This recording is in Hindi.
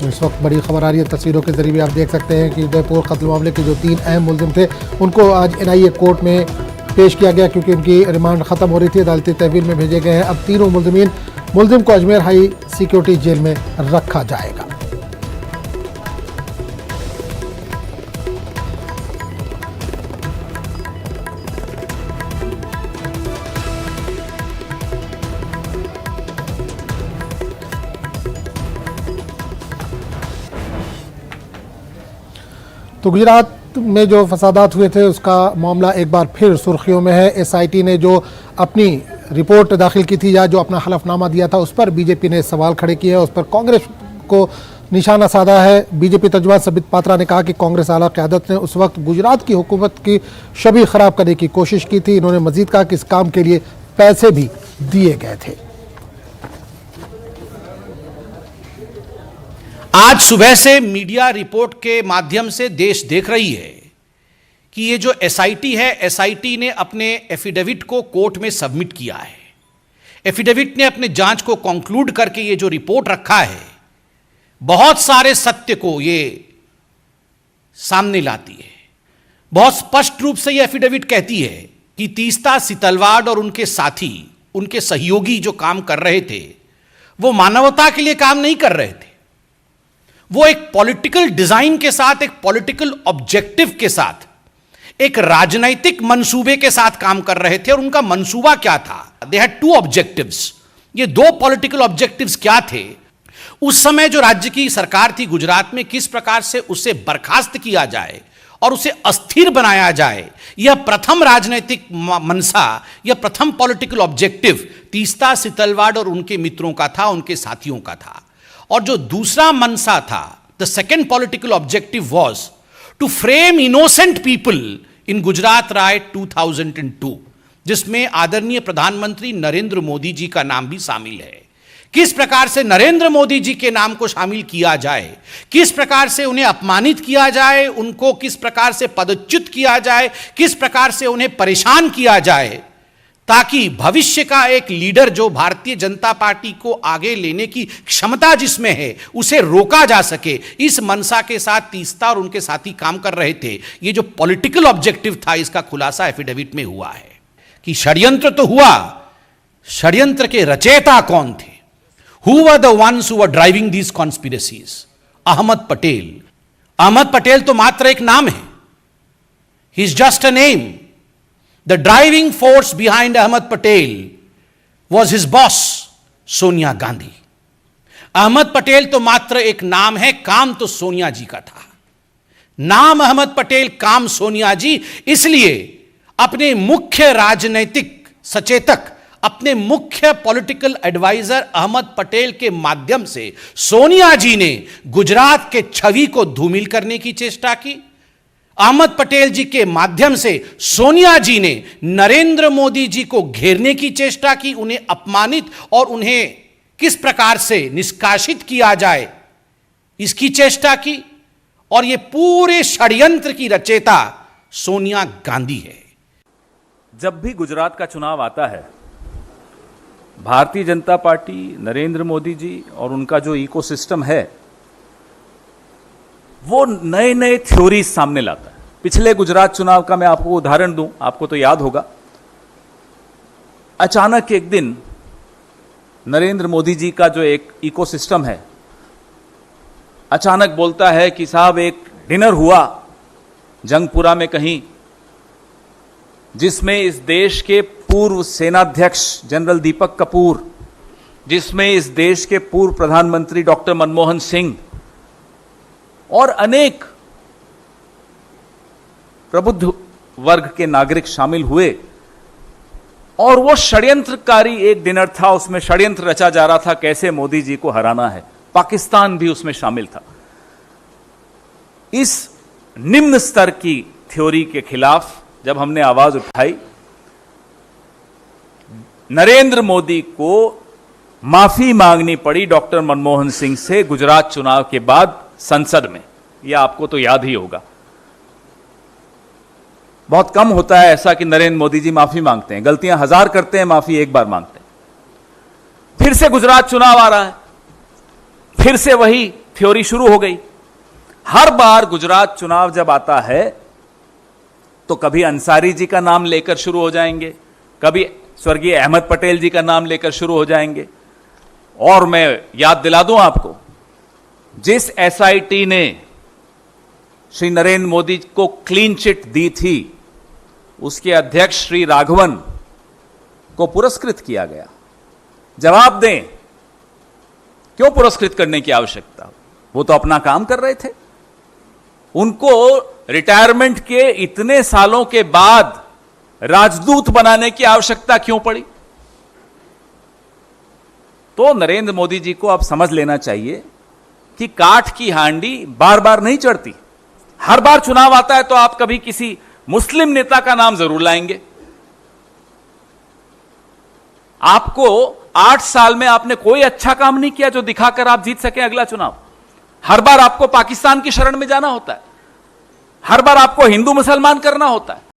इस वक्त बड़ी खबर आ रही है, तस्वीरों के जरिए आप देख सकते हैं कि उदयपुर कत्ल मामले के जो 3 अहम मुलजिम थे उनको आज NIA कोर्ट में पेश किया गया क्योंकि उनकी रिमांड खत्म हो रही थी। अदालती तहवील में भेजे गए हैं। अब तीनों मुलजिम को अजमेर हाई सिक्योरिटी जेल में रखा जाएगा। तो गुजरात में जो फसादात हुए थे उसका मामला एक बार फिर सुर्खियों में है। SIT ने जो अपनी रिपोर्ट दाखिल की थी या जो अपना हलफनामा दिया था उस पर बीजेपी ने सवाल खड़े किए हैं, उस पर कांग्रेस को निशाना साधा है। बीजेपी तर्जुमान संबित पात्रा ने कहा कि कांग्रेस आला क़यादत ने उस वक्त गुजरात की हुकूमत की छवि खराब करने की कोशिश की थी। इन्होंने मजीद कहा कि इस काम के लिए पैसे भी दिए गए थे। आज सुबह से मीडिया रिपोर्ट के माध्यम से देश देख रही है कि ये जो SIT है, SIT ने अपने एफिडेविट को कोर्ट में सबमिट किया है। एफिडेविट ने अपने जांच को कंक्लूड करके ये जो रिपोर्ट रखा है बहुत सारे सत्य को ये सामने लाती है। बहुत स्पष्ट रूप से ये एफिडेविट कहती है कि तीस्ता सितलवाड़ और उनके साथी, उनके सहयोगी जो काम कर रहे थे वो मानवता के लिए काम नहीं कर रहे थे। वो एक पॉलिटिकल डिजाइन के साथ, एक पॉलिटिकल ऑब्जेक्टिव के साथ, एक राजनैतिक मंसूबे के साथ काम कर रहे थे। और उनका मंसूबा क्या था? They had 2 objectives. ये 2 पॉलिटिकल ऑब्जेक्टिव्स क्या थे? उस समय जो राज्य की सरकार थी गुजरात में, किस प्रकार से उसे बर्खास्त किया जाए और उसे अस्थिर बनाया जाए, यह प्रथम राजनैतिक मनसा, यह प्रथम पॉलिटिकल ऑब्जेक्टिव तीस्ता सितलवाड़ और उनके मित्रों का था, उनके साथियों का था। और जो दूसरा मनसा था, the second political objective was to frame innocent people in Gujarat right 2002, जिसमें आदरणीय प्रधानमंत्री नरेंद्र मोदी जी का नाम भी शामिल है। किस प्रकार से नरेंद्र मोदी जी के नाम को शामिल किया जाए, किस प्रकार से उन्हें अपमानित किया जाए, उनको किस प्रकार से पदच्युत किया जाए, किस प्रकार से उन्हें परेशान किया जाए, ताकि भविष्य का एक लीडर जो भारतीय जनता पार्टी को आगे लेने की क्षमता जिसमें है उसे रोका जा सके। इस मनसा के साथ तीस्ता और उनके साथी काम कर रहे थे। ये जो पॉलिटिकल ऑब्जेक्टिव था, इसका खुलासा एफिडेविट में हुआ है कि षड्यंत्र तो हुआ, षड्यंत्र के रचयिता कौन थे? Who were the ones who were driving these conspiracies? Ahmed Patel. Ahmed Patel तो मात्र एक नाम है, he is just a name. The driving force behind Ahmed Patel was his boss, Sonia Gandhi. Ahmed Patel तो मात्र एक नाम है, काम तो सोनिया जी का था। नाम अहमद पटेल, काम सोनिया जी। इसलिए अपने मुख्य राजनैतिक सचेतक, अपने मुख्य पॉलिटिकल एडवाइजर अहमद पटेल के माध्यम से सोनिया जी ने गुजरात के छवि को धूमिल करने की चेष्टा की। अहमद पटेल जी के माध्यम से सोनिया जी ने नरेंद्र मोदी जी को घेरने की चेष्टा की, उन्हें अपमानित और उन्हें किस प्रकार से निष्कासित किया जाए इसकी चेष्टा की। और यह पूरे षड्यंत्र की रचयिता सोनिया गांधी है। जब भी गुजरात का चुनाव आता है, भारतीय जनता पार्टी, नरेंद्र मोदी जी और उनका जो इकोसिस्टम है वो नए नए थ्योरीज सामने लाता है। पिछले गुजरात चुनाव का मैं आपको उदाहरण दूं, आपको तो याद होगा। अचानक एक दिन नरेंद्र मोदी जी का जो एक इकोसिस्टम है अचानक बोलता है कि साहब एक डिनर हुआ जंगपुरा में कहीं, जिसमें इस देश के पूर्व सेनाध्यक्ष जनरल दीपक कपूर, जिसमें इस देश के पूर्व प्रधानमंत्री डॉक्टर मनमोहन सिंह और अनेक प्रबुद्ध वर्ग के नागरिक शामिल हुए। और वो षड्यंत्रकारी एक डिनर था, उसमें षड्यंत्र रचा जा रहा था कैसे मोदी जी को हराना है। पाकिस्तान भी उसमें शामिल था। इस निम्न स्तर की थ्योरी के खिलाफ जब हमने आवाज उठाई, नरेंद्र मोदी को माफी मांगनी पड़ी डॉक्टर मनमोहन सिंह से गुजरात चुनाव के बाद संसद में। यह आपको तो याद ही होगा। बहुत कम होता है ऐसा कि नरेंद्र मोदी जी माफी मांगते हैं, गलतियां 1000 करते हैं, माफी एक बार मांगते हैं। फिर से गुजरात चुनाव आ रहा है, फिर से वही थ्योरी शुरू हो गई। हर बार गुजरात चुनाव जब आता है तो कभी अंसारी जी का नाम लेकर शुरू हो जाएंगे, कभी स्वर्गीय अहमद पटेल जी का नाम लेकर शुरू हो जाएंगे। और मैं याद दिला दूं आपको, जिस एसआईटी ने श्री नरेंद्र मोदी को क्लीन चिट दी थी, उसके अध्यक्ष श्री राघवन को पुरस्कृत किया गया। जवाब दें, क्यों पुरस्कृत करने की आवश्यकता? वो तो अपना काम कर रहे थे। उनको रिटायरमेंट के इतने सालों के बाद राजदूत बनाने की आवश्यकता क्यों पड़ी? तो नरेंद्र मोदी जी को अब समझ लेना चाहिए कि काठ की हांडी बार बार नहीं चढ़ती। हर बार चुनाव आता है तो आप कभी किसी मुस्लिम नेता का नाम जरूर लाएंगे। आपको 8 साल में आपने कोई अच्छा काम नहीं किया जो दिखाकर आप जीत सके अगला चुनाव। हर बार आपको पाकिस्तान की शरण में जाना होता है, हर बार आपको हिंदू मुसलमान करना होता है।